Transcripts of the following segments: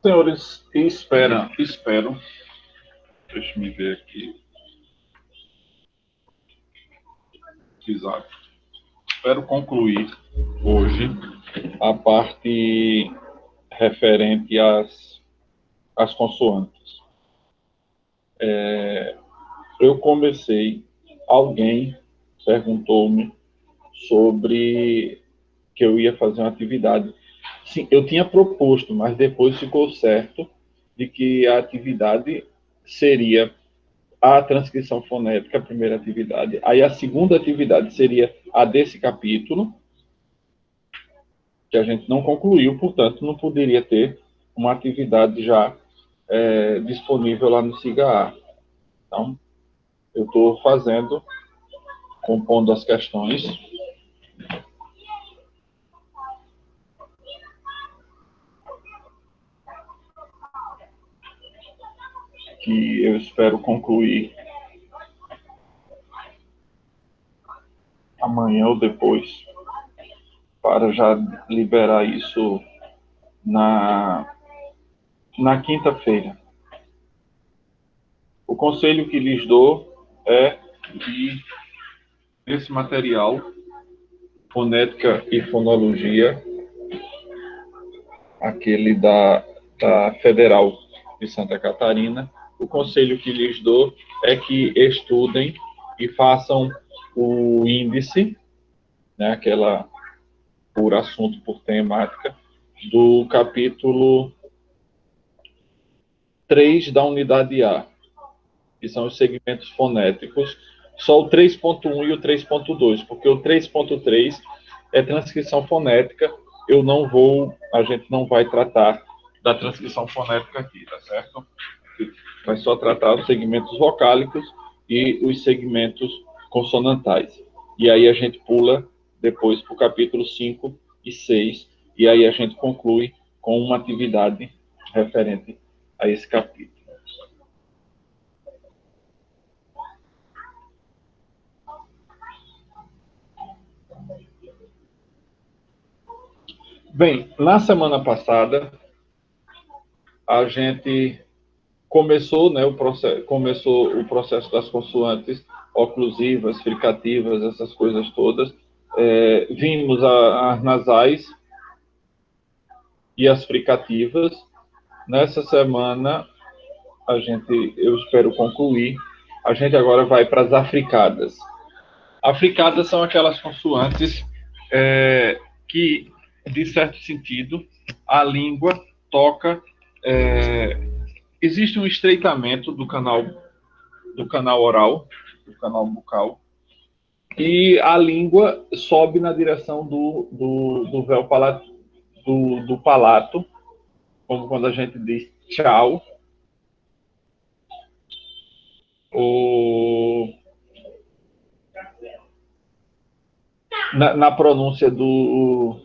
Senhores, espero, deixa eu ver aqui, exato, espero concluir hoje a parte referente às consoantes. Eu comecei, alguém perguntou-me sobre que eu ia fazer uma atividade. Sim, eu tinha proposto, mas depois ficou certo de que a atividade seria a transcrição fonética, a primeira atividade. Aí a segunda atividade seria a desse capítulo, que a gente não concluiu, portanto, não poderia ter uma atividade já disponível lá no SIGA-A. Então, eu estou fazendo, compondo as questões. Que eu espero concluir amanhã ou depois, para já liberar isso na quinta-feira. O conselho que lhes dou é que esse material, fonética e fonologia, aquele da Federal de Santa Catarina, o conselho que lhes dou é que estudem e façam o índice, né, aquela por assunto, por temática, do capítulo 3 da unidade A, que são os segmentos fonéticos, só o 3.1 e o 3.2, porque o 3.3 é transcrição fonética, a gente não vai tratar da transcrição fonética aqui, tá certo? Vai só tratar os segmentos vocálicos e os segmentos consonantais. E aí a gente pula depois para o capítulo 5 e 6, e aí a gente conclui com uma atividade referente a esse capítulo. Bem, na semana passada, a gente começou, né, começou o processo das consoantes oclusivas, fricativas, essas coisas todas. Vimos as nasais e as fricativas. Nessa semana, eu espero concluir. A gente agora vai para as africadas. Africadas são aquelas consoantes que, de certo sentido, a língua toca. Existe um estreitamento do canal oral, do canal bucal, e a língua sobe na direção do véu palato, do palato, como quando a gente diz tchau, na pronúncia do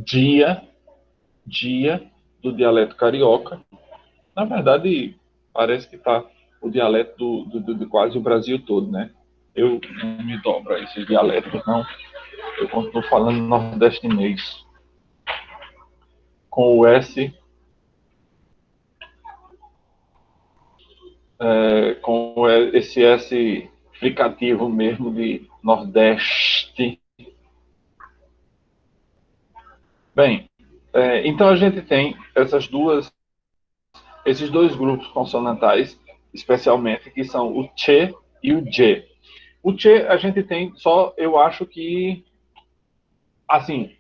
dia, do dialeto carioca. Na verdade, parece que está o dialeto de quase o Brasil todo, né? Eu não me dobro a esses dialetos, não. Eu continuo falando nordestinês. Com o S, com esse S fricativo mesmo de Nordeste. Bem, então a gente tem esses dois grupos consonantais, especialmente, que são o Che e o Je. O Che a gente tem só, eu acho que, assim,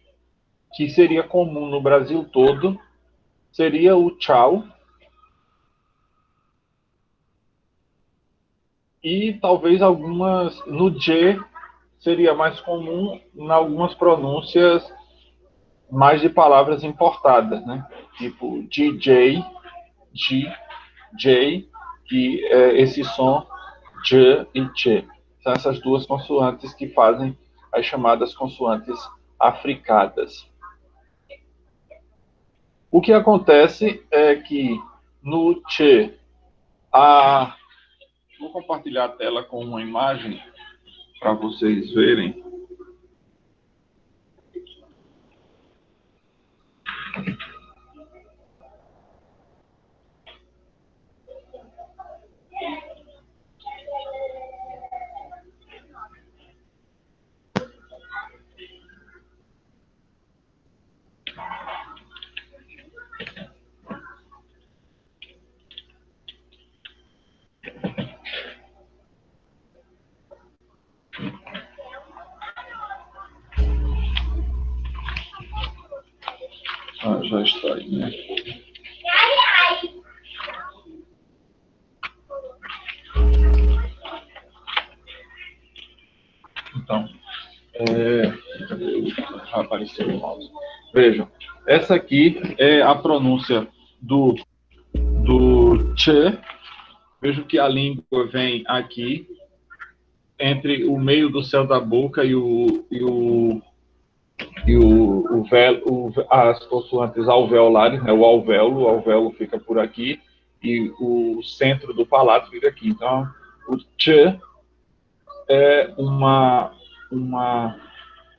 que seria comum no Brasil todo, seria o Tchau, e talvez no Je seria mais comum em algumas pronúncias mais de palavras importadas, né? Tipo DJ, J, que é esse som J e Che. São essas duas consoantes que fazem as chamadas consoantes africadas. O que acontece é que no Che, vou compartilhar a tela com uma imagem para vocês verem. já extraí, né? Então, já apareceu o mouse. Vejam, essa aqui é a pronúncia do ch. Vejo que a língua vem aqui, entre o meio do céu da boca as consoantes alveolares, né? O alvéolo fica por aqui, e o centro do palato fica aqui. Então, o ch é um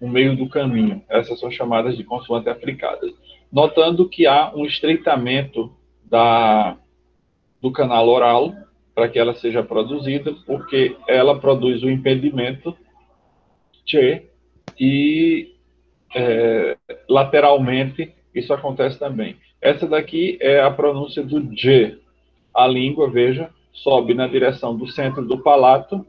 meio do caminho. Essas são chamadas de consoantes africadas. Notando que há um estreitamento do canal oral para que ela seja produzida, porque ela produz o impedimento che e lateralmente isso acontece também. Essa daqui é a pronúncia do J. A língua, veja, sobe na direção do centro do palato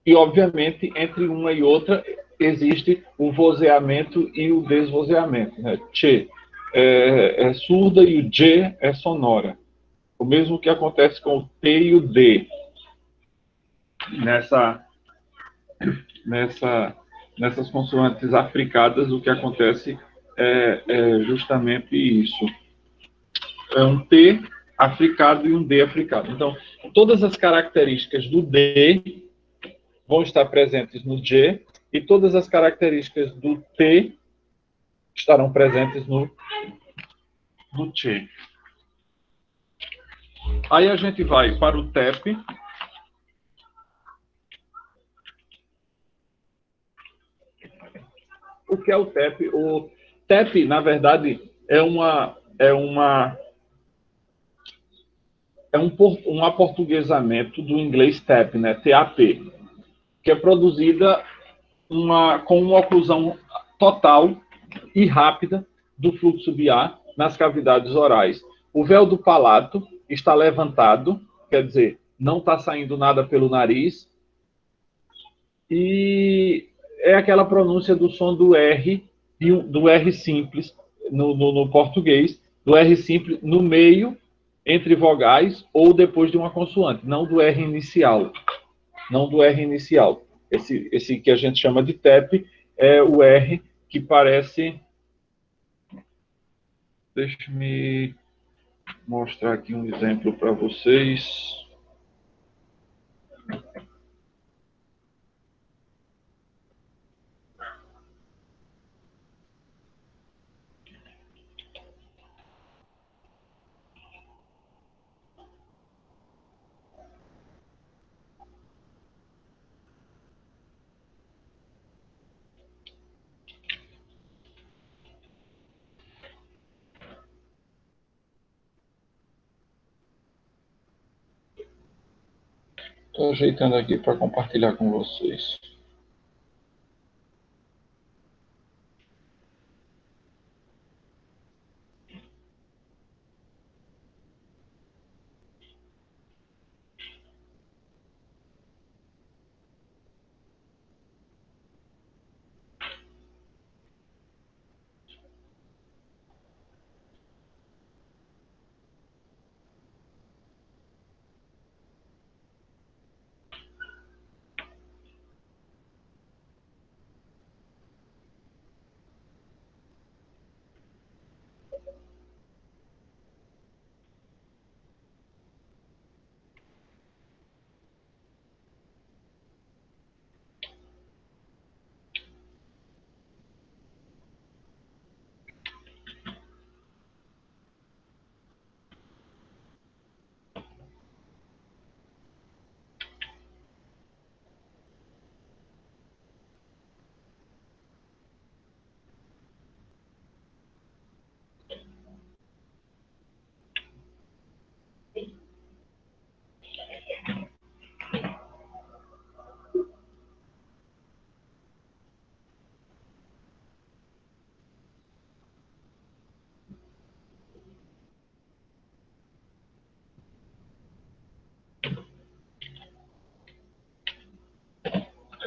e, obviamente, entre uma e outra existe o vozeamento e o desvozeamento. Né? Che é surda e o J é sonora. O mesmo que acontece com o T e o D. Nessas consoantes africadas, o que acontece é justamente isso. É um T africado e um D africado. Então, todas as características do D vão estar presentes no J e todas as características do T estarão presentes no Ch. Aí a gente vai para o TEP. O que é o TEP? O TEP, na verdade, é um aportuguesamento do inglês TAP, né? TAP, que é produzida com uma oclusão total e rápida do fluxo de ar nas cavidades orais. O véu do palato está levantado, quer dizer, não está saindo nada pelo nariz, e é aquela pronúncia do som do R, do R simples no português, do R simples no meio, entre vogais ou depois de uma consoante, não do R inicial. Não do R inicial. Esse que a gente chama de TEP é o R que parece... Deixa-me mostrar aqui um exemplo para vocês. Estou ajeitando aqui para compartilhar com vocês.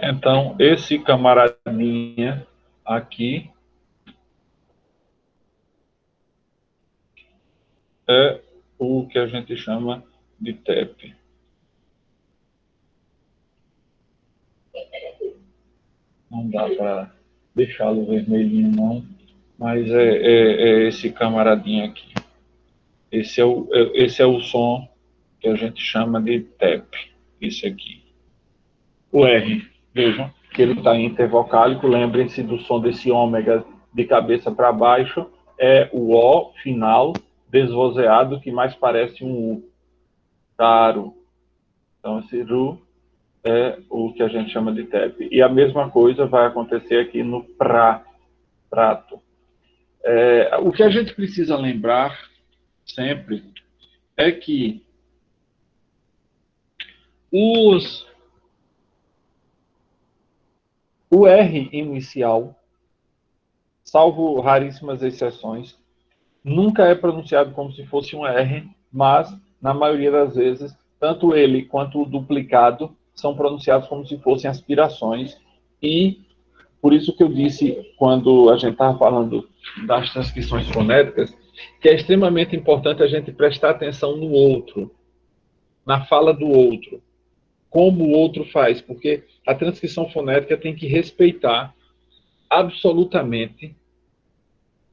Então, esse camaradinha aqui é o que a gente chama de TEP. Não dá para deixá-lo vermelhinho, não, mas é esse camaradinho aqui. Esse é o som que a gente chama de TEP, esse aqui. O R, vejam que ele está intervocálico, lembrem-se do som desse ômega de cabeça para baixo, é o O final desvozeado, que mais parece um U. Caro. Então, esse RU é o que a gente chama de TEP. E a mesma coisa vai acontecer aqui no prato. O que a gente precisa lembrar sempre é que o R inicial, salvo raríssimas exceções, nunca é pronunciado como se fosse um R, mas, na maioria das vezes, tanto ele quanto o duplicado são pronunciados como se fossem aspirações, e por isso que eu disse, quando a gente estava falando das transcrições fonéticas, que é extremamente importante a gente prestar atenção no outro, na fala do outro, como o outro faz, porque a transcrição fonética tem que respeitar absolutamente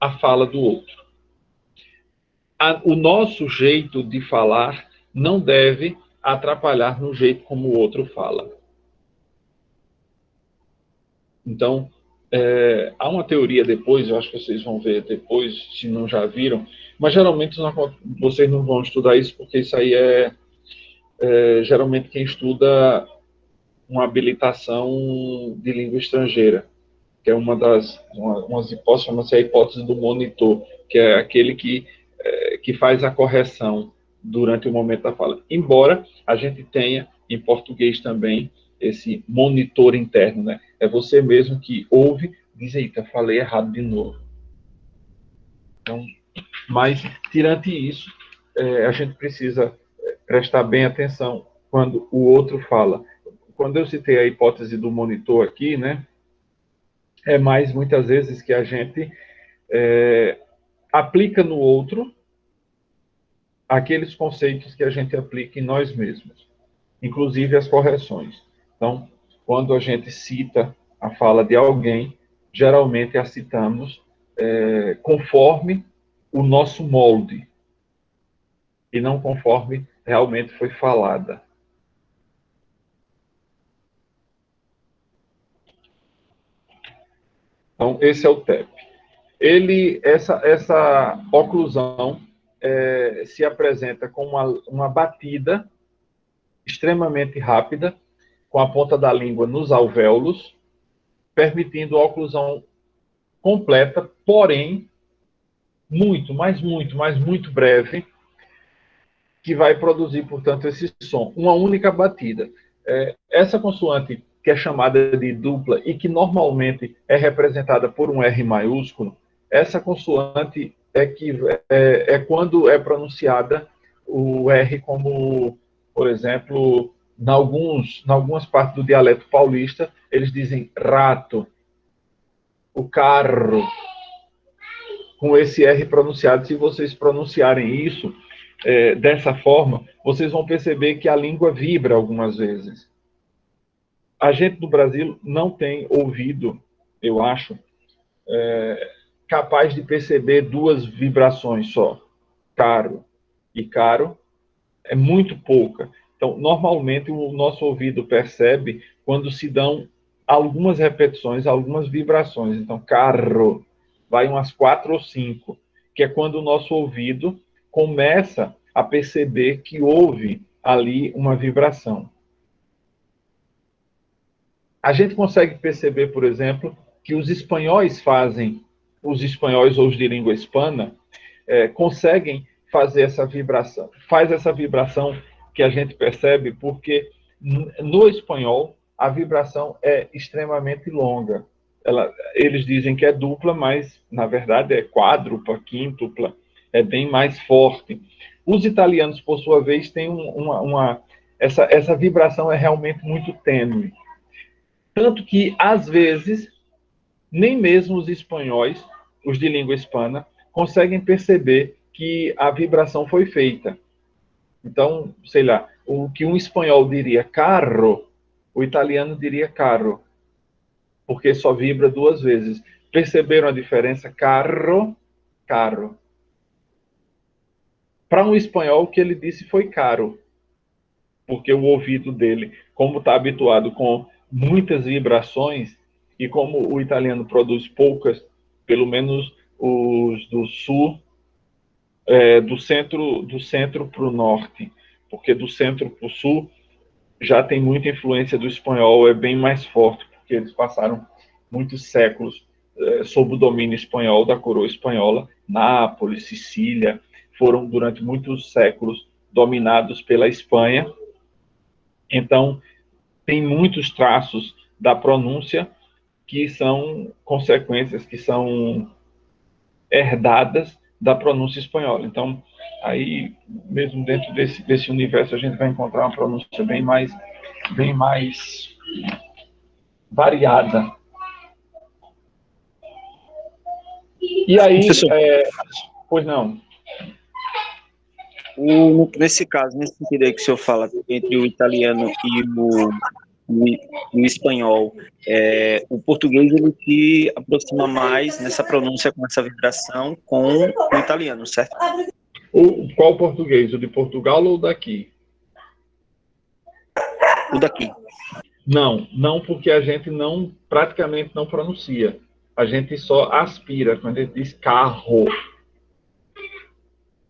a fala do outro. O nosso jeito de falar não deve atrapalhar no jeito como o outro fala. Então, há uma teoria depois, eu acho que vocês vão ver depois, se não já viram, mas geralmente vocês não vão estudar isso, porque isso aí geralmente quem estuda uma habilitação de língua estrangeira, que é umas hipóteses, chama-se a hipótese do monitor, que é aquele que faz a correção durante o momento da fala. Embora a gente tenha, em português também, esse monitor interno, né? É você mesmo que ouve, diz, eita, falei errado de novo. Então, mas, tirante isso, a gente precisa prestar bem atenção quando o outro fala. Quando eu citei a hipótese do monitor aqui, né? É mais, muitas vezes, que a gente aplica no outro aqueles conceitos que a gente aplica em nós mesmos, inclusive as correções. Então, quando a gente cita a fala de alguém, geralmente a citamos conforme o nosso molde, e não conforme realmente foi falada. Então, esse é o TEP. Essa oclusão se apresenta com uma batida extremamente rápida, com a ponta da língua nos alvéolos, permitindo a oclusão completa, porém, mas muito breve, que vai produzir, portanto, esse som. Uma única batida. Essa consoante, que é chamada de dupla e que normalmente é representada por um R maiúsculo, essa consoante é quando é pronunciada o R como, por exemplo, em algumas partes do dialeto paulista, eles dizem rato, o carro, com esse R pronunciado. Se vocês pronunciarem isso dessa forma, vocês vão perceber que a língua vibra algumas vezes. A gente do Brasil não tem ouvido, eu acho, capaz de perceber duas vibrações só. Caro e caro é muito pouca. Então, normalmente, o nosso ouvido percebe quando se dão algumas repetições, algumas vibrações. Então, carro, vai umas 4 ou 5, que é quando o nosso ouvido começa a perceber que houve ali uma vibração. A gente consegue perceber, por exemplo, que os espanhóis os espanhóis ou os de língua hispana, conseguem fazer essa vibração. Faz essa vibração que a gente percebe porque no espanhol a vibração é extremamente longa. Eles dizem que é dupla, mas na verdade é quádrupla, quíntupla, é bem mais forte. Os italianos, por sua vez, têm essa vibração é realmente muito tênue. Tanto que, às vezes, nem mesmo os espanhóis, os de língua hispana, conseguem perceber que a vibração foi feita. Então, sei lá, o que um espanhol diria carro, o italiano diria carro, porque só vibra duas vezes. Perceberam a diferença? Carro, carro. Para um espanhol, o que ele disse foi caro, porque o ouvido dele, como está habituado com muitas vibrações, e como o italiano produz poucas, pelo menos os do sul, do centro para o norte, porque do centro para o sul já tem muita influência do espanhol, é bem mais forte, porque eles passaram muitos séculos sob o domínio espanhol da coroa espanhola. Nápoles, Sicília, foram durante muitos séculos dominados pela Espanha. Então, tem muitos traços da pronúncia que são consequências, que são herdadas da pronúncia espanhola. Então, aí, mesmo dentro desse universo, a gente vai encontrar uma pronúncia bem mais variada. E aí, pois não. Nesse caso, nesse sentido aí que o senhor fala, entre o italiano e o espanhol, o português ele se aproxima mais nessa pronúncia, com essa vibração, com o italiano, certo? Qual português? O de Portugal ou o daqui? O daqui. Não, porque a gente praticamente não pronuncia. A gente só aspira, quando a gente diz carro.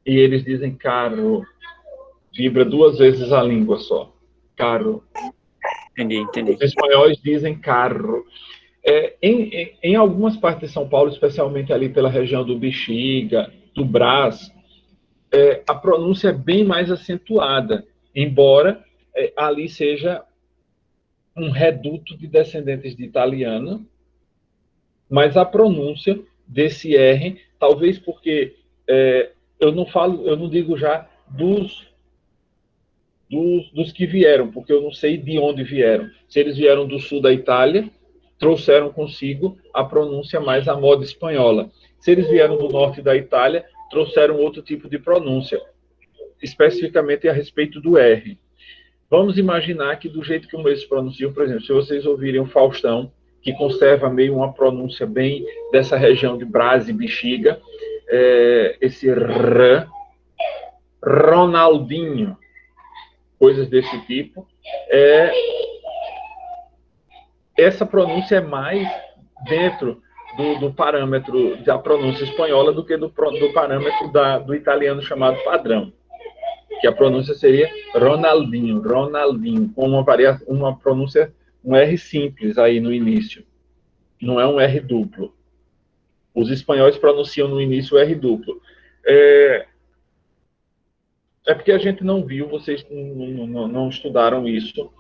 E eles dizem carro. Vibra duas vezes a língua só. Carro. Entendi. Os espanhóis dizem carro. Em algumas partes de São Paulo, especialmente ali pela região do Bexiga, do Brás, a pronúncia é bem mais acentuada, embora ali seja um reduto de descendentes de italiano, mas a pronúncia desse R, talvez porque eu não digo já dos que vieram, porque eu não sei de onde vieram. Se eles vieram do sul da Itália, trouxeram consigo a pronúncia mais à moda espanhola. Se eles vieram do norte da Itália, trouxeram outro tipo de pronúncia, especificamente a respeito do R. Vamos imaginar que do jeito que eles pronunciam, por exemplo, se vocês ouvirem o Faustão, que conserva meio uma pronúncia bem dessa região de Brás e Bexiga, esse R, Ronaldinho, coisas desse tipo, essa pronúncia é mais dentro do parâmetro da pronúncia espanhola do que do parâmetro do italiano chamado padrão, que a pronúncia seria Ronaldinho, com uma pronúncia, um R simples aí no início, não é um R duplo. Os espanhóis pronunciam no início o R duplo. Porque a gente não viu, vocês não estudaram isso.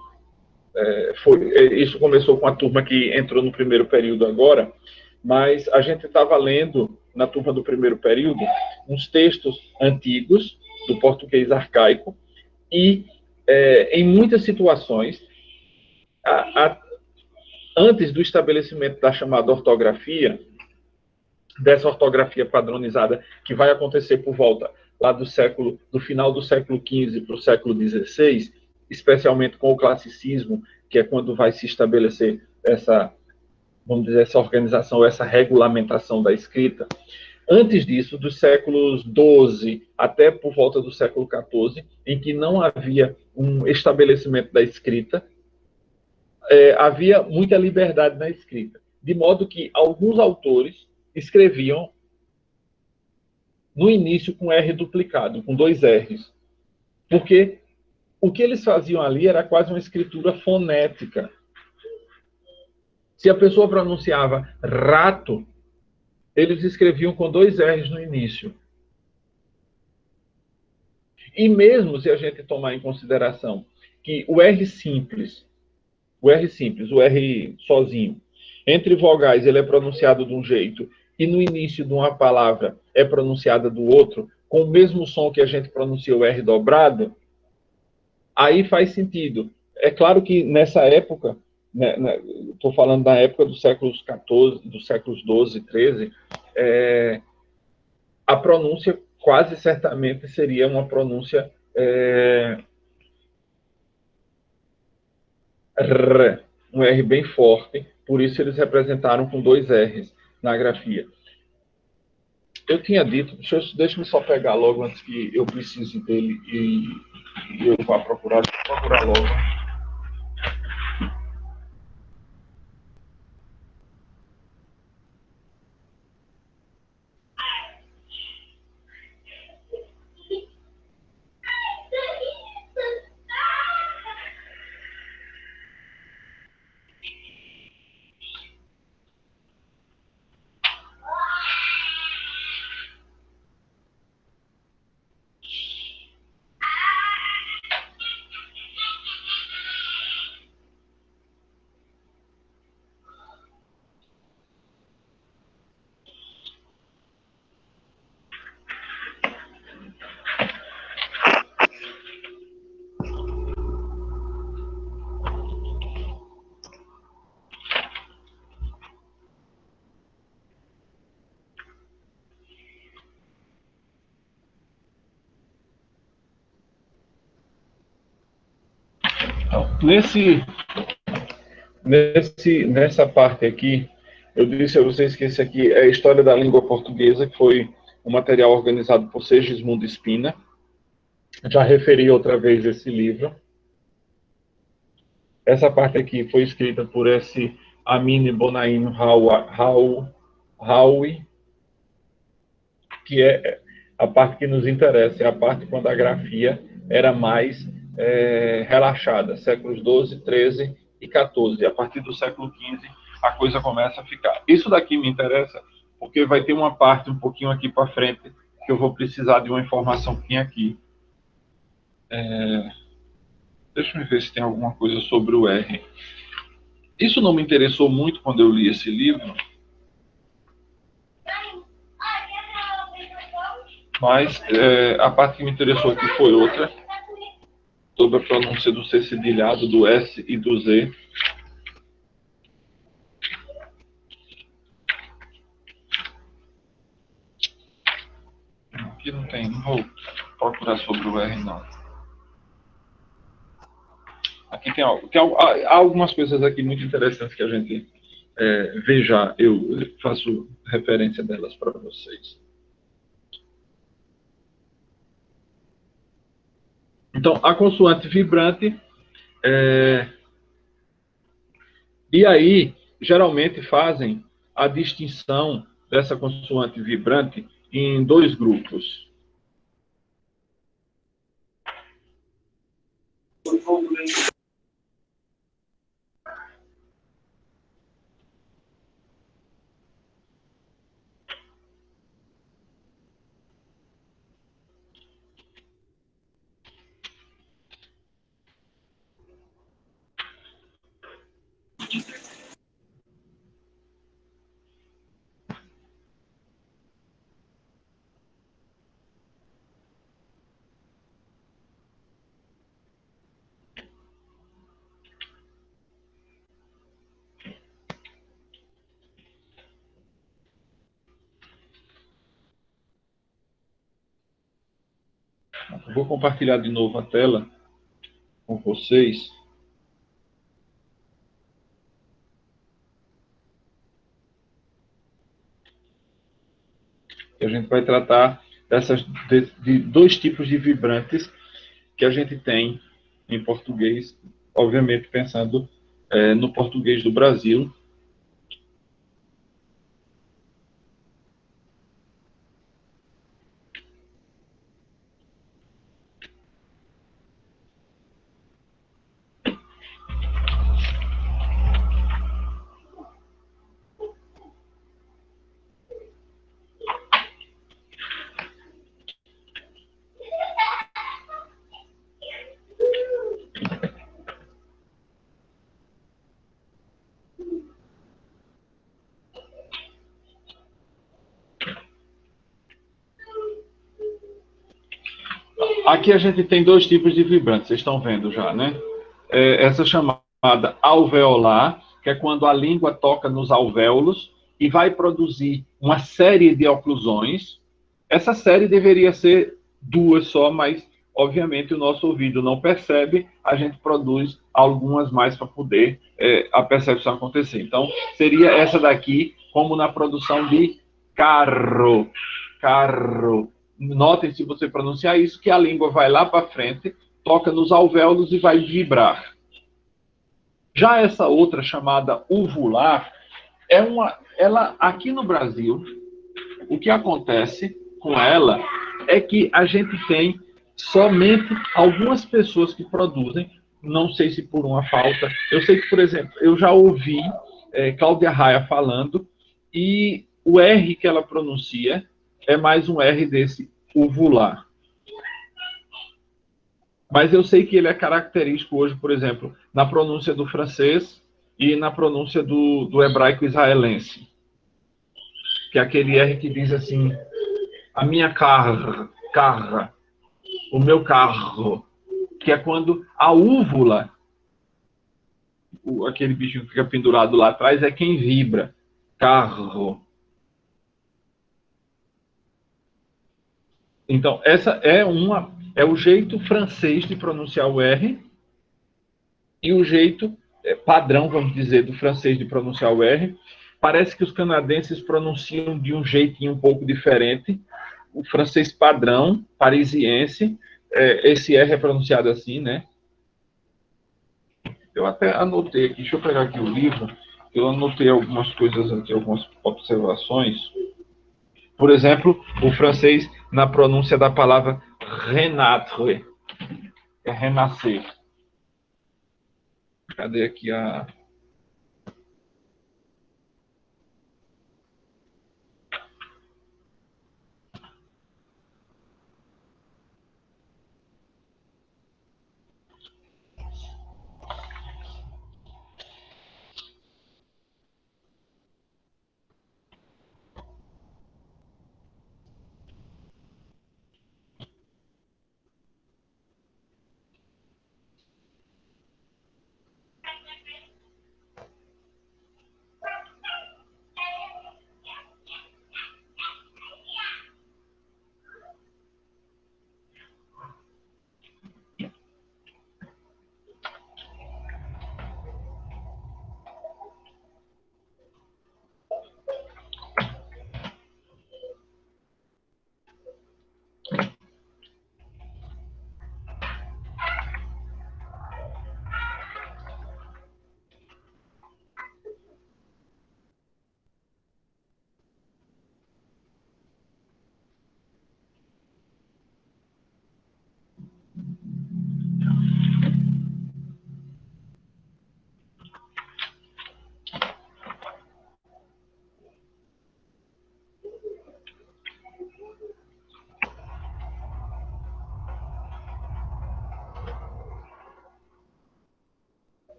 Isso começou com a turma que entrou no primeiro período agora, mas a gente estava lendo, na turma do primeiro período, uns textos antigos do português arcaico e, em muitas situações, antes do estabelecimento da chamada ortografia, dessa ortografia padronizada que vai acontecer por volta lá do final do século XV para o século XVI, especialmente com o classicismo, que é quando vai se estabelecer essa organização, essa regulamentação da escrita. Antes disso, dos séculos XII até por volta do século XIV, em que não havia um estabelecimento da escrita, havia muita liberdade na escrita, de modo que alguns autores escreviam no início com R duplicado, com 2 R's, porque o que eles faziam ali era quase uma escritura fonética. Se a pessoa pronunciava rato, eles escreviam com 2 R's no início. E mesmo se a gente tomar em consideração que o R simples, o R sozinho, entre vogais ele é pronunciado de um jeito e no início de uma palavra é pronunciada do outro, com o mesmo som que a gente pronuncia o R dobrado, aí faz sentido. É claro que nessa época, estou falando da época dos séculos XIV, dos séculos XII, XIII, a pronúncia quase certamente seria uma pronúncia R, um R bem forte, por isso eles representaram com 2 R's na grafia. Eu tinha dito, deixa-me só pegar logo antes que eu precise dele e eu vá procurar logo. Então, nessa parte aqui, eu disse a vocês que esse aqui é a História da Língua Portuguesa, que foi um material organizado por Segismundo Spina. Já referi outra vez esse livro. Essa parte aqui foi escrita por esse Amine Bonaino Raui, que é a parte que nos interessa, é a parte quando a grafia era mais relaxada, séculos XII, XIII e XIV. A partir do século XV, a coisa começa a ficar. Isso daqui me interessa, porque vai ter uma parte um pouquinho aqui para frente, que eu vou precisar de uma informação que tem aqui. Deixa eu ver se tem alguma coisa sobre o R. Isso não me interessou muito quando eu li esse livro, mas a parte que me interessou aqui foi outra, sobre a pronúncia do C cedilhado, do S e do Z. Aqui não tem, não vou procurar sobre o R, não. Aqui tem há algumas coisas aqui muito interessantes que a gente vê já, eu faço referência delas para vocês. Então, a consoante vibrante, e aí, geralmente fazem a distinção dessa consoante vibrante em 2 grupos. Vou compartilhar de novo a tela com vocês. E a gente vai tratar de 2 tipos de vibrantes que a gente tem em português, obviamente pensando no português do Brasil. Aqui a gente tem 2 tipos de vibrantes, vocês estão vendo já, né? Essa chamada alveolar, que é quando a língua toca nos alvéolos e vai produzir uma série de oclusões. essa série deveria ser duas só, mas obviamente o nosso ouvido não percebe, a gente produz algumas mais para poder a percepção acontecer. Então, seria essa daqui, como na produção de carro. Carro. Notem, se você pronunciar isso, que a língua vai lá para frente, toca nos alvéolos e vai vibrar. Já essa outra, chamada uvular, ela aqui no Brasil, o que acontece com ela é que a gente tem somente algumas pessoas que produzem, não sei se por uma falta. Eu sei que, por exemplo, eu já ouvi Cláudia Raia falando, e o R que ela pronuncia é mais um R desse uvular. Mas eu sei que ele é característico hoje, por exemplo, na pronúncia do francês e na pronúncia do hebraico israelense. Que é aquele R que diz assim, a minha carra, o meu carro, que é quando a úvula, aquele bichinho que fica pendurado lá atrás, é quem vibra. Carro. Então, essa é o jeito francês de pronunciar o R e o jeito padrão, vamos dizer, do francês de pronunciar o R. Parece que os canadenses pronunciam de um jeitinho um pouco diferente. O francês padrão, parisiense, esse R é pronunciado assim, né? Eu até anotei aqui, deixa eu pegar aqui o livro, eu anotei algumas coisas aqui, algumas observações. Por exemplo, o francês, na pronúncia da palavra renatre, é renascer. Cadê aqui a...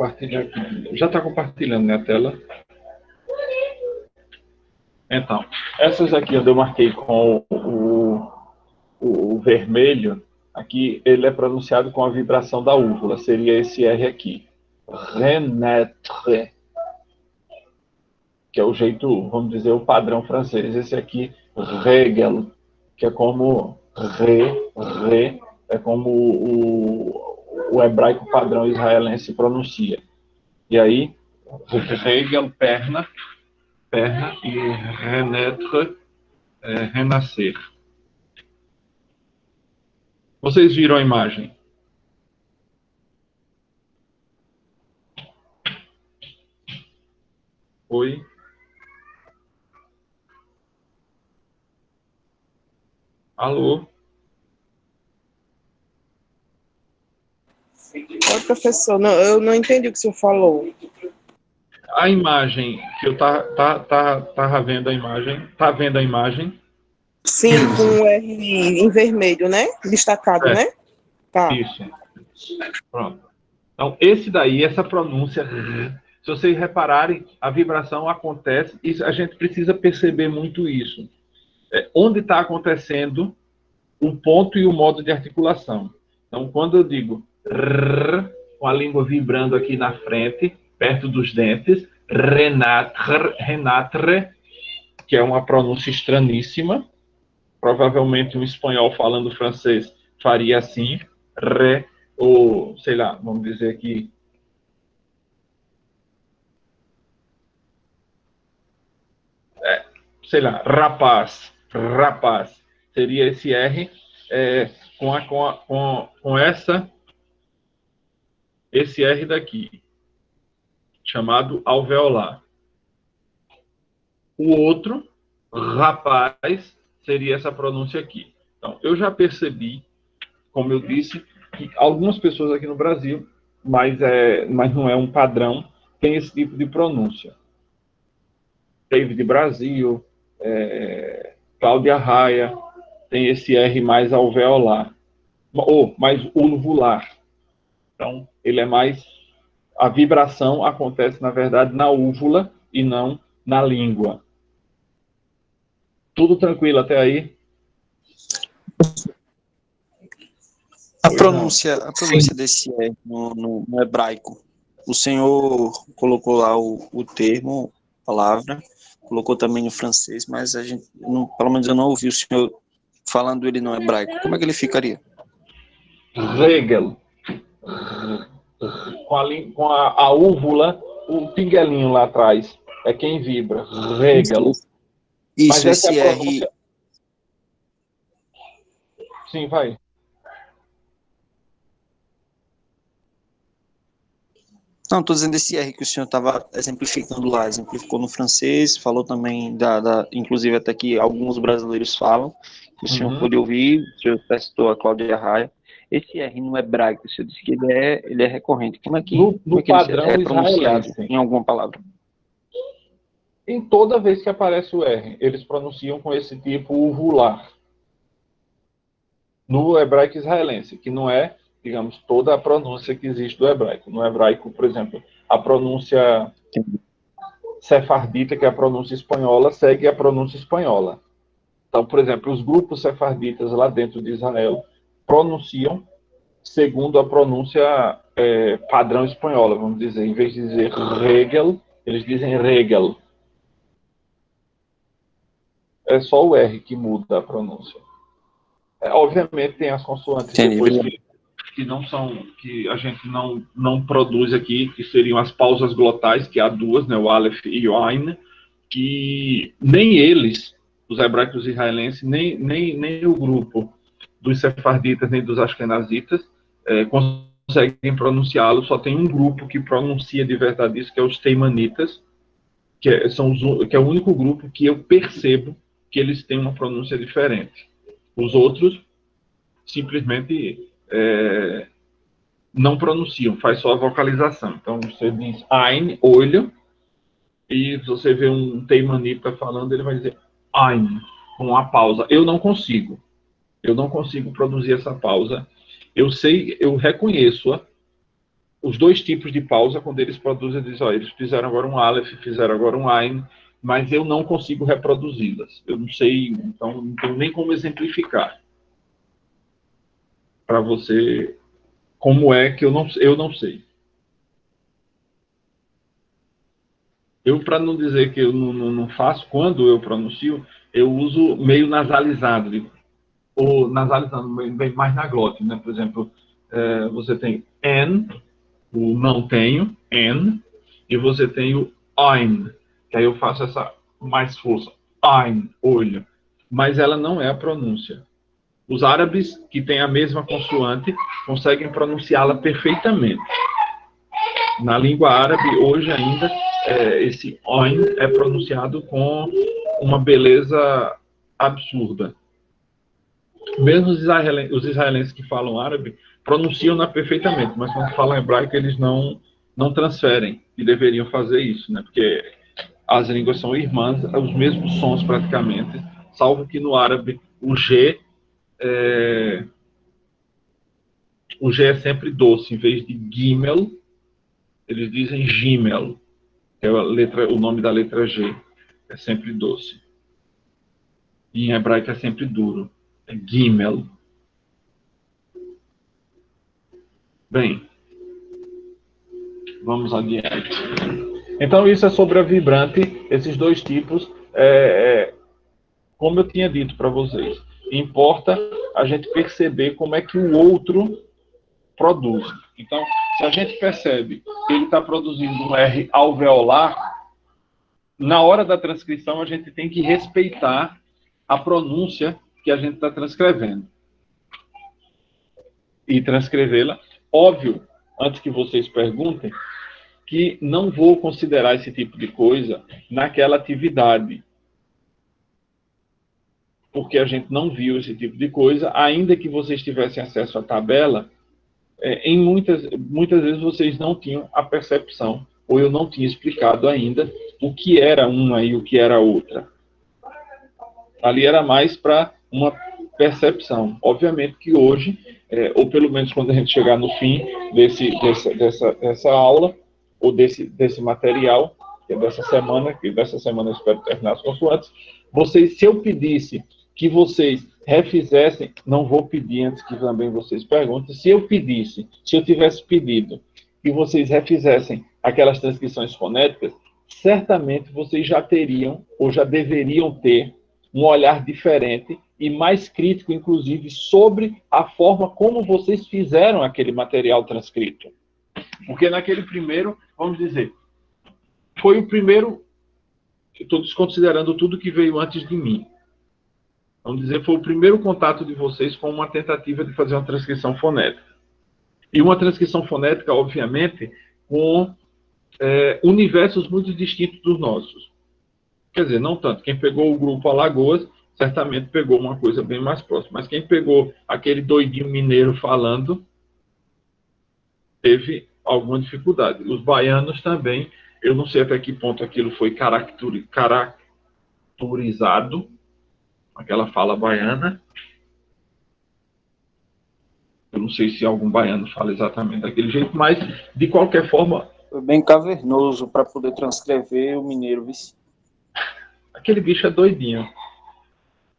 Compartilhar aqui. Já está compartilhando, né, a tela? Então, essas aqui onde eu marquei com o vermelho, aqui ele é pronunciado com a vibração da úvula, seria esse R aqui. Renaître, que é o jeito, vamos dizer, o padrão francês. Esse aqui, régel, que é como re, é como o hebraico padrão israelense pronuncia. E aí, régel, perna, e renaître, renascer. Vocês viram a imagem? Oi? Alô? Oi, professor, não, eu não entendi o que o senhor falou. A imagem, que eu tava vendo a imagem, tá vendo a imagem? Sim, com o R em vermelho, né? Destacado, É, né? Tá. isso. Pronto. Então, esse daí, essa pronúncia, se vocês repararem, a vibração acontece, e a gente precisa perceber muito isso. Onde está acontecendo o ponto e o modo de articulação. Então, quando eu digo rrr, com a língua vibrando aqui na frente, perto dos dentes, renatre, renatre, que é uma pronúncia estranhíssima, provavelmente um espanhol falando francês faria assim, re, ou sei lá, vamos dizer aqui, sei lá, rapaz, rapaz, seria esse R com esse R daqui, chamado alveolar. O outro, rapaz, seria essa pronúncia aqui. Então, eu já percebi, como eu disse, que algumas pessoas aqui no Brasil, mas não é um padrão, tem esse tipo de pronúncia. David Brasil, Cláudia Raia, tem esse R mais alveolar, ou mais ulvular. Então, ele é mais... A vibração acontece, na verdade, na úvula e não na língua. Tudo tranquilo até aí? A pronúncia desse R no hebraico, o senhor colocou lá o termo, palavra, colocou também no francês, mas a gente, não, pelo menos eu não ouvi o senhor falando ele no hebraico. Como é que ele ficaria? Regel. Com a úvula, o pinguelinho lá atrás. É quem vibra. Regel. Isso, esse R... Sim, vai. Não, estou dizendo esse R que o senhor estava exemplificando lá, exemplificou no francês, falou também, inclusive até que alguns brasileiros falam, que o senhor pôde ouvir, o senhor citou a Cláudia Raia. Esse R no hebraico, o senhor disse que ele é recorrente. Como é que, no padrão ele é pronunciado em alguma palavra? Em toda vez que aparece o R, eles pronunciam com esse tipo uvular. No hebraico israelense, que não é, digamos, toda a pronúncia que existe do hebraico. No hebraico, por exemplo, a pronúncia sefardita, que é a pronúncia espanhola, segue a pronúncia espanhola. Então, por exemplo, os grupos sefarditas lá dentro de Israel pronunciam segundo a pronúncia padrão espanhola, vamos dizer. Em vez de dizer regel, eles dizem regel. É só o R que muda a pronúncia. Obviamente tem as consoantes depois que não são, que a gente não produz aqui, que seriam as pausas glotais, que há duas, né, o Aleph e o Ain, que nem eles, os hebraicos israelenses, nem o grupo dos sefarditas, nem dos ashkenazitas, conseguem pronunciá-lo. Só tem um grupo que pronuncia de verdade isso, que é os teimanitas, que é o único grupo que eu percebo que eles têm uma pronúncia diferente. Os outros simplesmente não pronunciam, faz só a vocalização. Então você diz Ein, olho, e você vê um teimanita falando, ele vai dizer Ein, com a pausa. Eu não consigo produzir essa pausa. Eu reconheço os dois tipos de pausa quando eles produzem, eles fizeram agora um Aleph, fizeram agora um Ein, mas eu não consigo reproduzi-las. Eu não sei, então não tenho nem como exemplificar para você como é que eu não sei. Para não dizer que eu não faço, quando eu pronuncio, eu uso meio nasalizado, ou nasalizando bem mais na glote, né? Por exemplo, você tem N, o não tenho, N, e você tem o Ein, que aí eu faço essa mais força, Ein, olho, mas ela não é a pronúncia. Os árabes, que têm a mesma consoante, conseguem pronunciá-la perfeitamente. Na língua árabe, hoje ainda, esse Oin é pronunciado com uma beleza absurda. Mesmo os israelenses que falam árabe pronunciam-na perfeitamente, mas quando falam hebraico eles não transferem, e deveriam fazer isso, né? Porque as línguas são irmãs, os mesmos sons praticamente, salvo que no árabe o G é sempre doce, em vez de gimel, eles dizem gimel, que é o nome da letra G, é sempre doce. E em hebraico é sempre duro, é gimel. Bem, vamos adiante. Então, isso é sobre a vibrante, esses dois tipos, como eu tinha dito para vocês. Importa a gente perceber como é que o outro produz. Então, se a gente percebe que ele está produzindo um R alveolar, na hora da transcrição a gente tem que respeitar a pronúncia que a gente está transcrevendo. E transcrevê-la. Óbvio, antes que vocês perguntem, que não vou considerar esse tipo de coisa naquela atividade. Porque a gente não viu esse tipo de coisa, ainda que vocês tivessem acesso à tabela, em muitas vezes vocês não tinham a percepção, ou eu não tinha explicado ainda o que era uma e o que era outra. Ali era mais para uma percepção. Obviamente que hoje, ou pelo menos quando a gente chegar no fim dessa aula, ou desse material, que é dessa semana, que dessa semana eu espero terminar as consoantes, se eu pedisse que vocês refizessem, não vou pedir antes que também vocês perguntem, se eu tivesse pedido que vocês refizessem aquelas transcrições fonéticas, certamente vocês já teriam, ou já deveriam ter, um olhar diferente e mais crítico, inclusive, sobre a forma como vocês fizeram aquele material transcrito. Porque naquele primeiro, vamos dizer, foi o primeiro, estou desconsiderando tudo que veio antes de mim. Vamos dizer, foi o primeiro contato de vocês com uma tentativa de fazer uma transcrição fonética. E uma transcrição fonética, obviamente, com universos muito distintos dos nossos. Quer dizer, não tanto. Quem pegou o grupo Alagoas, certamente pegou uma coisa bem mais próxima. Mas quem pegou aquele doidinho mineiro falando, teve alguma dificuldade. Os baianos também, eu não sei até que ponto aquilo foi caracterizado, aquela fala baiana. Eu não sei se algum baiano fala exatamente daquele jeito, mas, de qualquer forma... Foi bem cavernoso para poder transcrever o mineiro, viu? Aquele bicho é doidinho.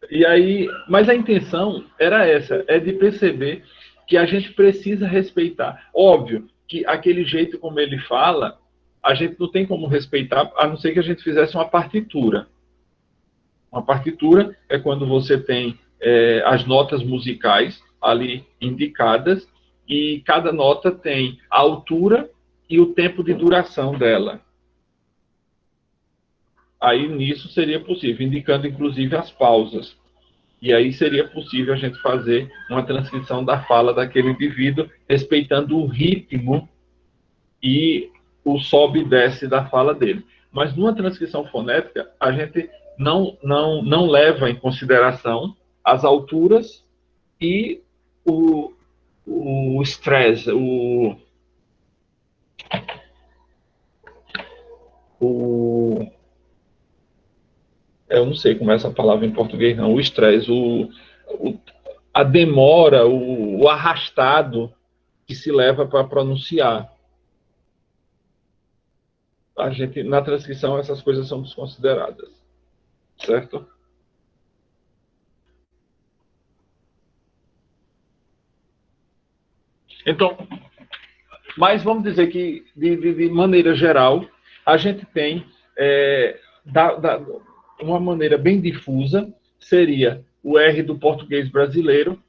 E aí, mas a intenção era essa, é de perceber que a gente precisa respeitar. Óbvio que aquele jeito como ele fala, a gente não tem como respeitar, a não ser que a gente fizesse uma partitura. Uma partitura é quando você tem as notas musicais ali indicadas, e cada nota tem a altura e o tempo de duração dela. Aí nisso seria possível, indicando inclusive as pausas. E aí seria possível a gente fazer uma transcrição da fala daquele indivíduo, respeitando o ritmo e o sobe e desce da fala dele. Mas numa transcrição fonética, a gente não leva em consideração as alturas e o stress, eu não sei como é essa palavra em português, não. O estresse, a demora, o arrastado que se leva para pronunciar. Na transcrição, essas coisas são desconsideradas. Certo? Então, mas vamos dizer que, de maneira geral, a gente tem, uma maneira bem difusa, seria o R do português brasileiro,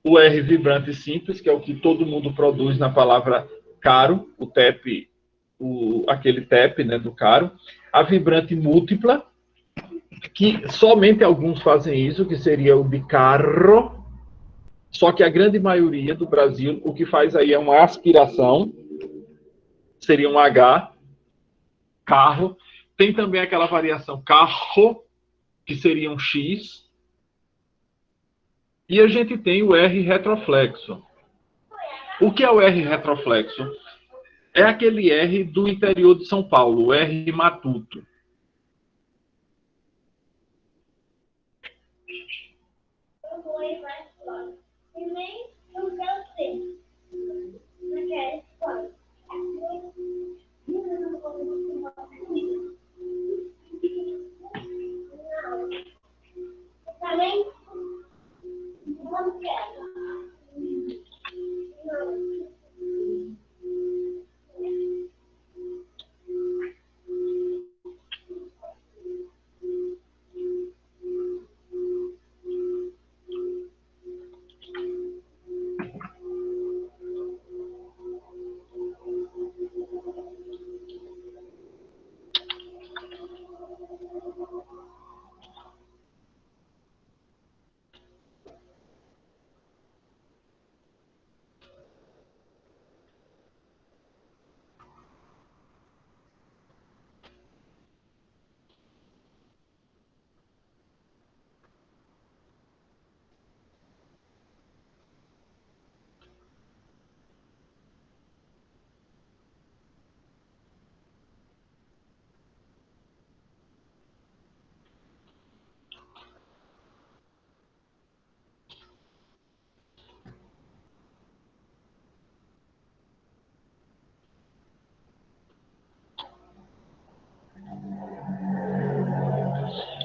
o R vibrante simples, que é o que todo mundo produz na palavra caro, o TEP, aquele TEP, né, do caro, a vibrante múltipla, que somente alguns fazem isso, que seria o de carro, só que a grande maioria do Brasil, o que faz aí é uma aspiração, seria um H, carro. Tem também aquela variação carro, que seria um X. E a gente tem o R retroflexo, O que é o R retroflexo? É aquele R do interior de São Paulo, o R matuto.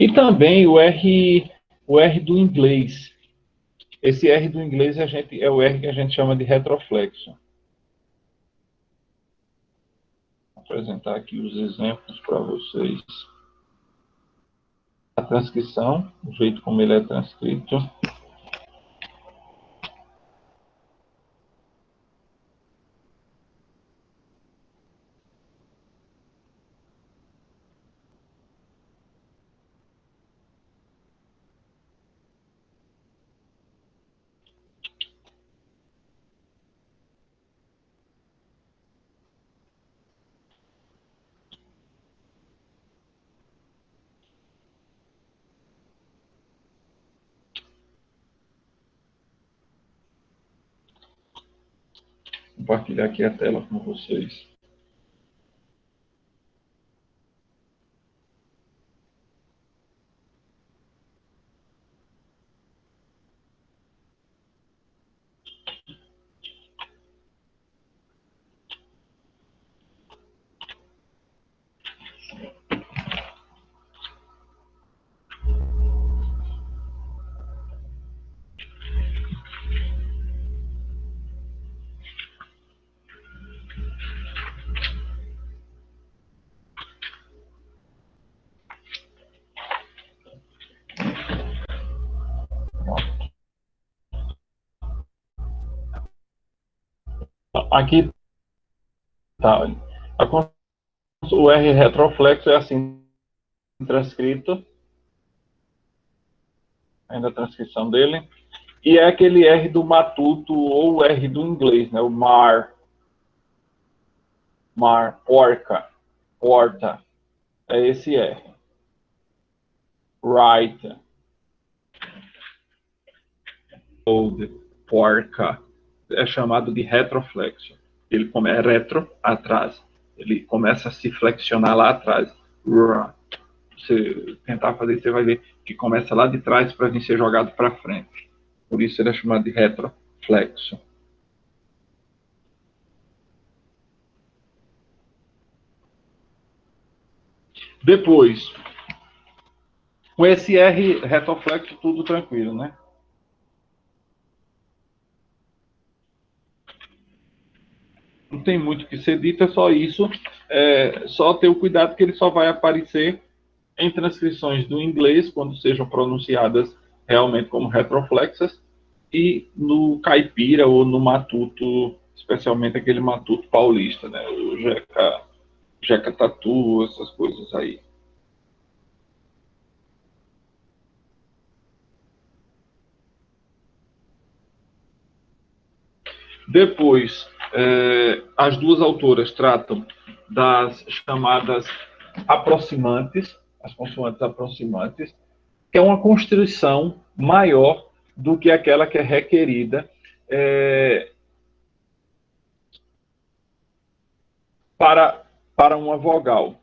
E também o R do inglês. Esse R do inglês é o R que a gente chama de retroflexo. Vou apresentar aqui os exemplos para vocês. A transcrição, o jeito como ele é transcrito. Vou compartilhar aqui a tela com vocês. Aqui tá. O R retroflexo é assim transcrito, ainda a transcrição dele, e é aquele R do matuto ou o R do inglês, né? O porca, porta, é esse R. Right, old, porca, é chamado de retroflexo. Ele é retro, atrás. Ele começa a se flexionar lá atrás. Você tentar fazer, você vai ver que começa lá de trás para vir ser jogado para frente. Por isso ele é chamado de retroflexo. Depois, com esse R retroflexo, tudo tranquilo, né? Não tem muito o que ser dito, é só isso. Só ter o cuidado que ele só vai aparecer em transcrições do inglês, quando sejam pronunciadas realmente como retroflexas, e no caipira ou no matuto, especialmente aquele matuto paulista, né? O Jeca Tatu, essas coisas aí. Depois, as duas autoras tratam das chamadas aproximantes, as consoantes aproximantes, que é uma construção maior do que aquela que é requerida para uma vogal.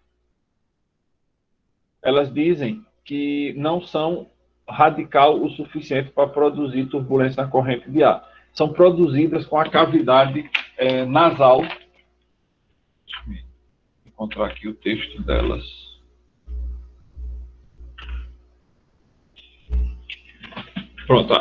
Elas dizem que não são radical o suficiente para produzir turbulência na corrente de ar. São produzidas com a cavidade nasal. Deixa eu encontrar aqui o texto delas. Pronto,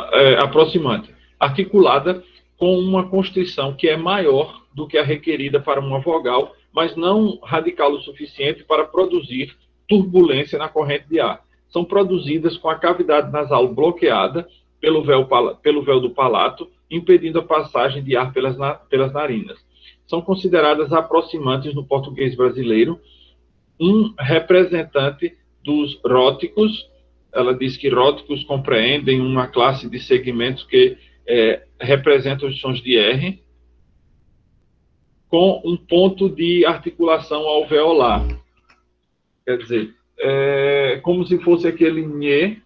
aproximante. Articulada com uma constrição que é maior do que a requerida para uma vogal, mas não radical o suficiente para produzir turbulência na corrente de ar. São produzidas com a cavidade nasal bloqueada pelo véu do palato, impedindo a passagem de ar pelas narinas. São consideradas aproximantes no português brasileiro, um representante dos róticos. Ela diz que róticos compreendem uma classe de segmentos que representam os sons de R, com um ponto de articulação alveolar. Quer dizer, como se fosse aquele NHE,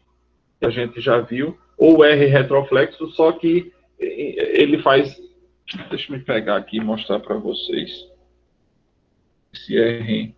que a gente já viu, ou R retroflexo, só que ele faz... Deixa eu me pegar aqui e mostrar para vocês. Esse R...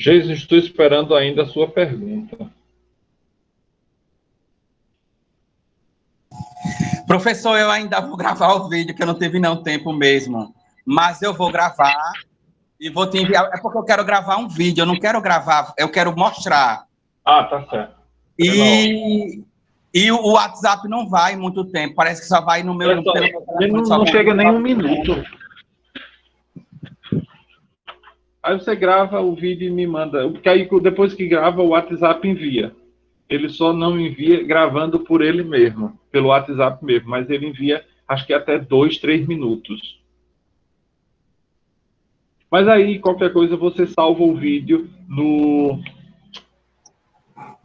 Jesus, estou esperando ainda a sua pergunta. Professor, eu ainda vou gravar o vídeo, que eu não tive não tempo mesmo. Mas eu vou gravar e vou te enviar. É porque eu quero gravar um vídeo, eu não quero gravar, eu quero mostrar. Ah, tá certo. E o WhatsApp não vai muito tempo, parece que só vai no meu... Não chega nem um minuto. Aí você grava o vídeo e me manda. Porque aí depois que grava, o WhatsApp envia. Ele só não envia gravando por ele mesmo, pelo WhatsApp mesmo, mas ele envia, acho que até 2, 3 minutos. Mas aí, qualquer coisa, você salva o vídeo no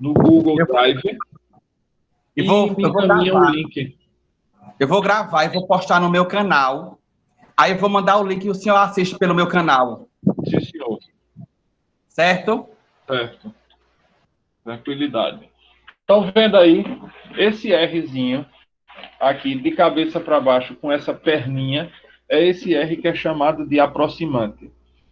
Google Drive e encaminha o link. Eu vou gravar e vou postar no meu canal. Aí eu vou mandar o link e o senhor assiste pelo meu canal. Sim, senhor. Certo? Certo. Tranquilidade. Estão vendo aí esse Rzinho aqui de cabeça para baixo com essa perninha, é esse R que é chamado de aproximante.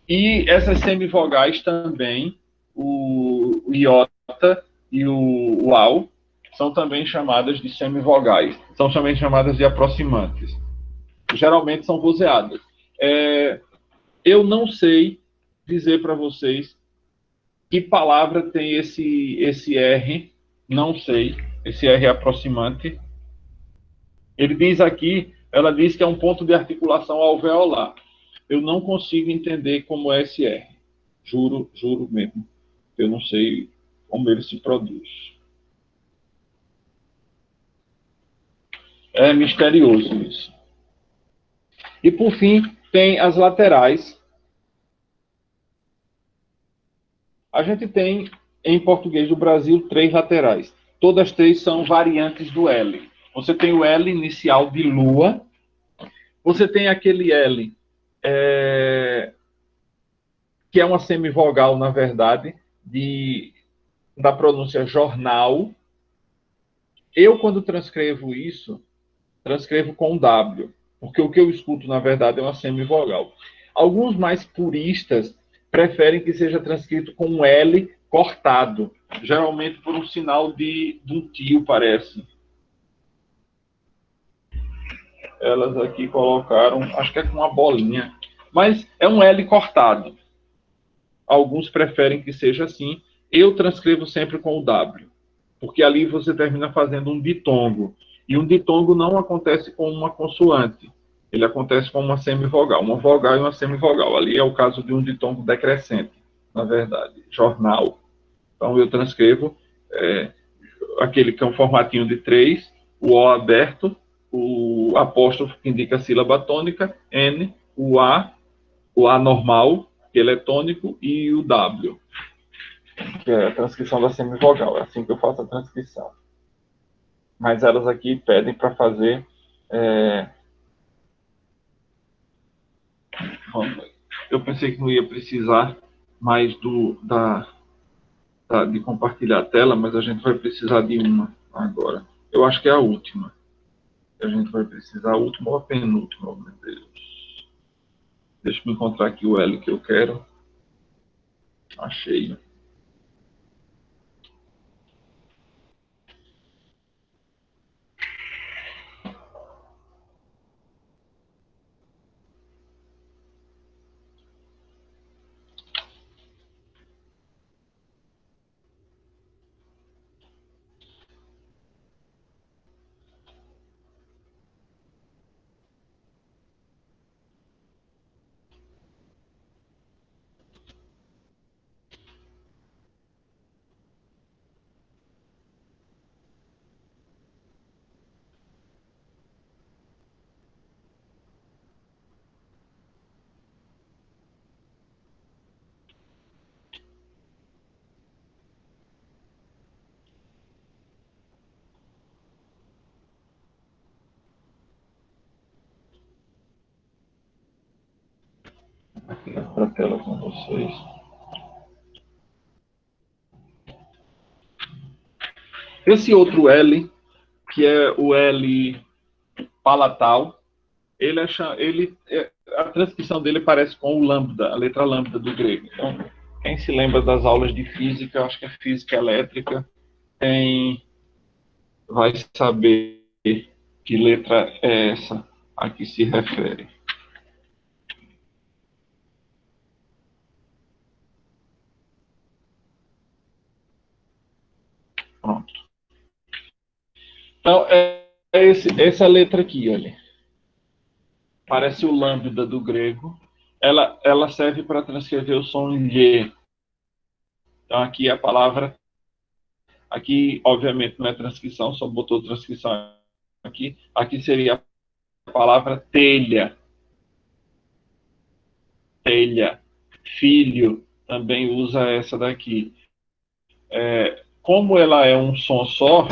E essas semivogais também, o iota e o UAU, são também chamadas de semivogais, são também chamadas de aproximantes. Geralmente são vozeadas. Eu não sei dizer para vocês que palavra tem esse R, não sei, esse R aproximante. Ele diz aqui, ela diz que é um ponto de articulação alveolar. Eu não consigo entender como é esse R. Juro mesmo. Eu não sei como ele se produz. É misterioso isso. E por fim, tem as laterais. A gente tem, em português do Brasil, 3 laterais. Todas 3 são variantes do L. Você tem o L inicial de lua. Você tem aquele L que é uma semivogal, na verdade, da pronúncia jornal. Eu, quando transcrevo isso, transcrevo com W, porque o que eu escuto, na verdade, é uma semivogal. Alguns mais puristas preferem que seja transcrito com um L cortado, geralmente por um sinal de um tio, parece. Elas aqui colocaram, acho que é com uma bolinha, mas é um L cortado. Alguns preferem que seja assim. Eu transcrevo sempre com o W, porque ali você termina fazendo um ditongo. E um ditongo não acontece com uma consoante, ele acontece com uma semivogal, uma vogal e uma semivogal. Ali é o caso de um ditongo decrescente, na verdade, jornal. Então eu transcrevo aquele que é um formatinho de 3, o O aberto, o apóstrofo que indica a sílaba tônica, N, o A normal, que ele é tônico, e o W, que é a transcrição da semivogal. É assim que eu faço a transcrição. Mas elas aqui pedem para fazer. Eu pensei que não ia precisar mais de compartilhar a tela, mas a gente vai precisar de uma agora. Eu acho que é a última. A gente vai precisar, a última ou a penúltima, oh, meu Deus. Deixa eu encontrar aqui o L que eu quero. Achei. Aqui para a tela com vocês. Esse outro L, que é o L palatal, a transcrição dele parece com o lambda, a letra lambda do grego. Então, quem se lembra das aulas de física, acho que é física elétrica, vai saber que letra é essa a que se refere. Pronto. Então, essa letra aqui, olha. Parece o lambda do grego. Ela serve para transcrever o som G. Então, aqui a palavra. Aqui, obviamente, não é transcrição, só botou transcrição aqui. Aqui seria a palavra telha. Telha. Filho também usa essa daqui. Como ela é um som só,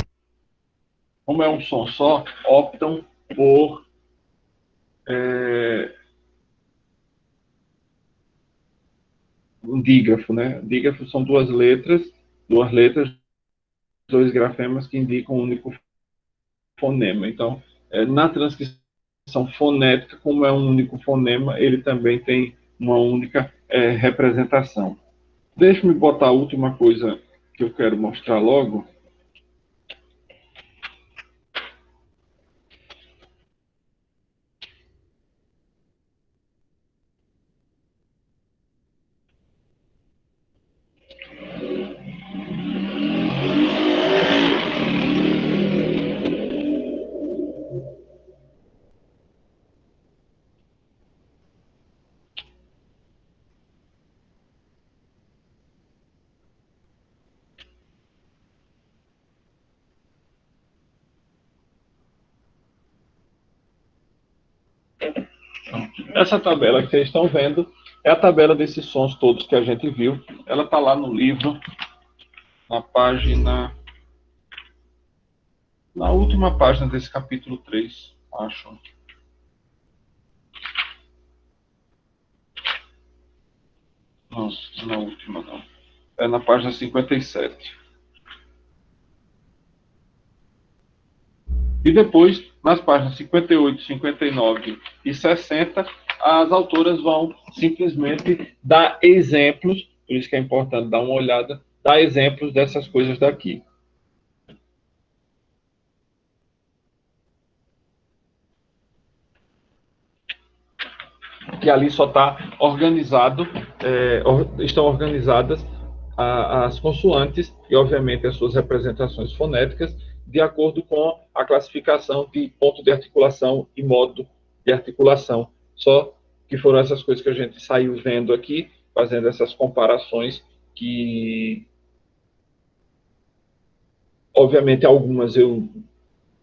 optam por um dígrafo, né? Dígrafo são duas letras, dois grafemas que indicam um único fonema. Então, na transcrição fonética, como é um único fonema, ele também tem uma única representação. Deixa-me botar a última coisa que eu quero mostrar logo. Essa tabela que vocês estão vendo é a tabela desses sons todos que a gente viu. Ela está lá no livro, na página. Na última página desse capítulo 3, acho. Não, na última não. É na página 57. E depois, nas páginas 58, 59 e 60, as autoras vão simplesmente dar exemplos, por isso que é importante dar uma olhada, dar exemplos dessas coisas daqui. Que ali só está organizado, estão organizadas as consoantes e, obviamente, as suas representações fonéticas de acordo com a classificação de ponto de articulação e modo de articulação. Só que foram essas coisas que a gente saiu vendo aqui, fazendo essas comparações que, obviamente, algumas eu,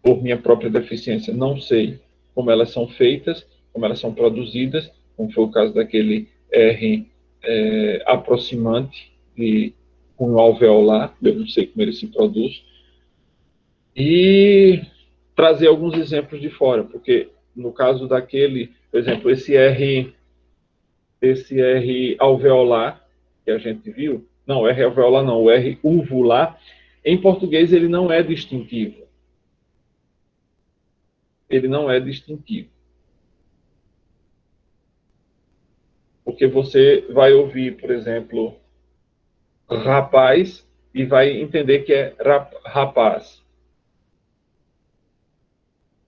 por minha própria deficiência, não sei como elas são feitas, como elas são produzidas, como foi o caso daquele R aproximante de cunho alveolar, eu não sei como ele se produz, e trazer alguns exemplos de fora, porque no caso daquele, por exemplo, esse R alveolar que a gente viu, não, R alveolar não, o R uvular, em português ele não é distintivo. Ele não é distintivo. Porque você vai ouvir, por exemplo, rapaz e vai entender que é rapaz.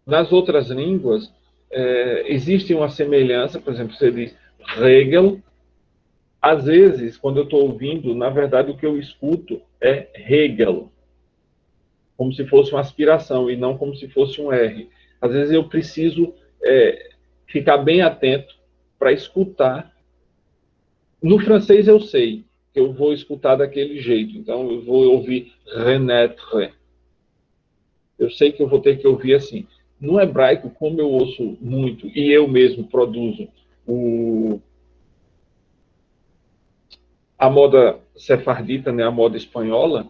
Nas outras línguas, existe uma semelhança, por exemplo, você diz Regel. Às vezes, quando eu estou ouvindo, na verdade, o que eu escuto é Hegel, como se fosse uma aspiração e não como se fosse um R. Às vezes eu preciso ficar bem atento para escutar. No francês eu sei que eu vou escutar daquele jeito, então eu vou ouvir renaître. Eu sei que eu vou ter que ouvir assim. No hebraico, como eu ouço muito e eu mesmo produzo a moda sefardita, né, a moda espanhola,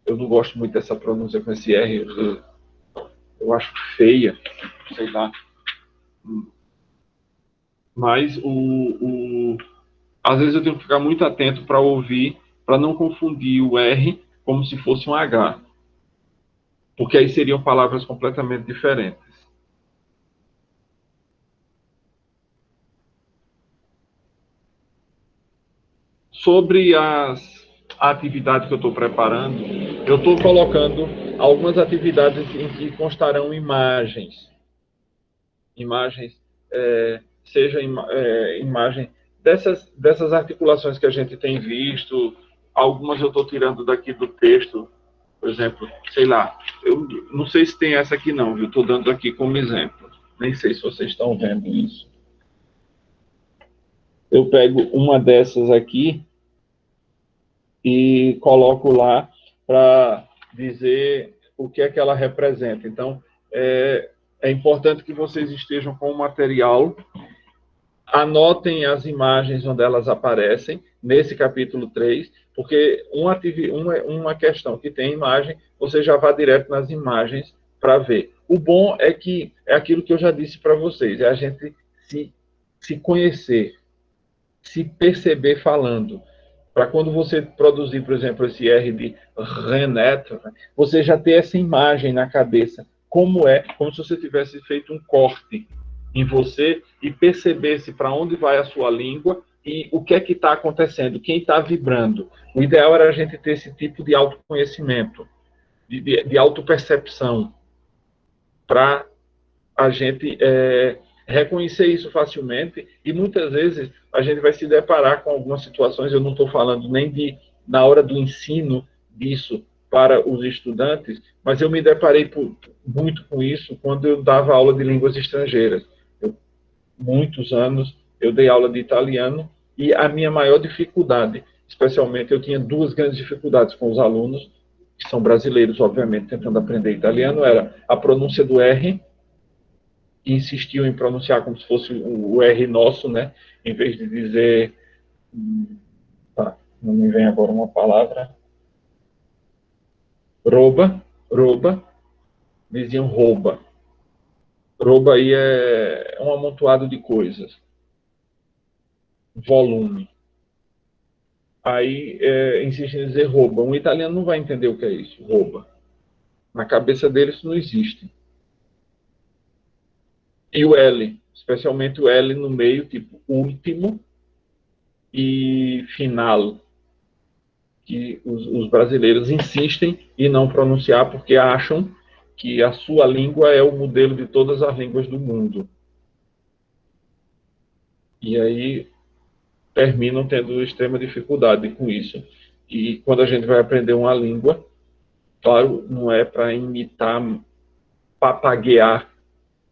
eu não gosto muito dessa pronúncia com esse R, eu acho feia, sei lá. Mas às vezes eu tenho que ficar muito atento para ouvir, para não confundir o R como se fosse um H. Porque aí seriam palavras completamente diferentes. Sobre a atividade que eu estou preparando, eu estou colocando algumas atividades em que constarão imagens. Imagens, seja imagem dessas articulações que a gente tem visto, algumas eu estou tirando daqui do texto, por exemplo, sei lá, eu não sei se tem essa aqui não, viu? Estou dando aqui como exemplo. Nem sei se vocês estão vendo isso. Eu pego uma dessas aqui e coloco lá para dizer o que é que ela representa. Então, é importante que vocês estejam com o material, anotem as imagens onde elas aparecem, nesse capítulo 3, porque uma questão que tem imagem, você já vai direto nas imagens para ver. O bom é que é aquilo que eu já disse para vocês, é a gente se conhecer, se perceber falando. Para quando você produzir, por exemplo, esse R de renaître, você já ter essa imagem na cabeça, como se você tivesse feito um corte em você e percebesse para onde vai a sua língua e o que é que está acontecendo, quem está vibrando. O ideal era a gente ter esse tipo de autoconhecimento, de autopercepção, para a gente reconhecer isso facilmente, e muitas vezes a gente vai se deparar com algumas situações, eu não estou falando nem na hora do ensino disso para os estudantes, mas eu me deparei muito com isso quando eu dava aula de línguas estrangeiras. Muitos anos eu dei aula de italiano, e a minha maior dificuldade, especialmente, eu tinha duas grandes dificuldades com os alunos, que são brasileiros, obviamente, tentando aprender italiano, era a pronúncia do R, e insistiam em pronunciar como se fosse o R nosso, né? Em vez de dizer... não me vem agora uma palavra. Roba, diziam rouba. Rouba aí é um amontoado de coisas. Volume. Aí insistem em dizer rouba. Um italiano não vai entender o que é isso, rouba. Na cabeça dele isso não existe. E o L, especialmente o L no meio, tipo último e final, que os brasileiros insistem em não pronunciar porque acham que a sua língua é o modelo de todas as línguas do mundo. E aí terminam tendo extrema dificuldade com isso. E quando a gente vai aprender uma língua, claro, não é para imitar, papaguear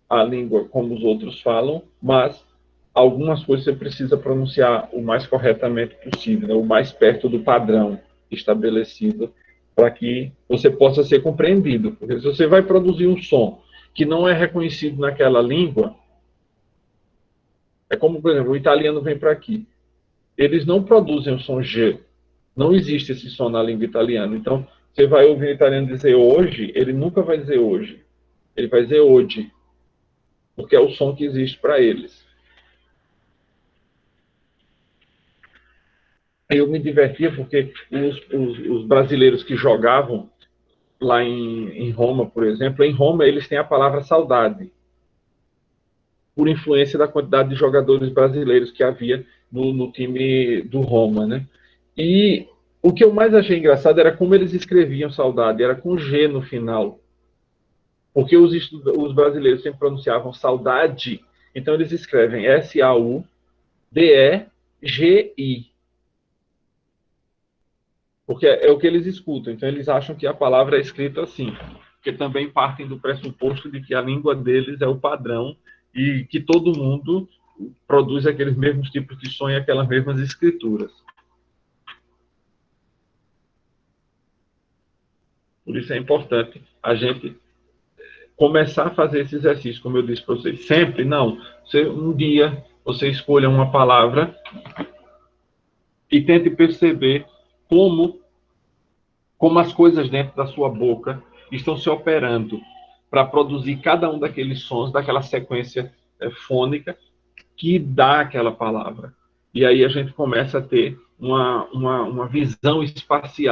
a língua como os outros falam, mas algumas coisas você precisa pronunciar o mais corretamente possível, né? O mais perto do padrão estabelecido, para que você possa ser compreendido. Porque se você vai produzir um som que não é reconhecido naquela língua, é como, por exemplo, o italiano vem para aqui. Eles não produzem o som G. Não existe esse som na língua italiana. Então, você vai ouvir o italiano dizer hoje, ele nunca vai dizer hoje. Ele vai dizer hoje, porque é o som que existe para eles. Eu me divertia porque os brasileiros que jogavam lá em Roma, por exemplo, em Roma eles têm a palavra saudade, por influência da quantidade de jogadores brasileiros que havia no time do Roma, né? E o que eu mais achei engraçado era como eles escreviam saudade, era com G no final. Porque os brasileiros sempre pronunciavam saudade, então eles escrevem S-A-U-D-E-G-I. Porque é o que eles escutam, então eles acham que a palavra é escrita assim. Porque também partem do pressuposto de que a língua deles é o padrão e que todo mundo produz aqueles mesmos tipos de som e aquelas mesmas escrituras. Por isso é importante a gente começar a fazer esse exercício, como eu disse para vocês. Sempre, não. Um dia você escolha uma palavra e tente perceber como as coisas dentro da sua boca estão se operando para produzir cada um daqueles sons, daquela sequência fônica que dá aquela palavra. E aí a gente começa a ter uma visão espacial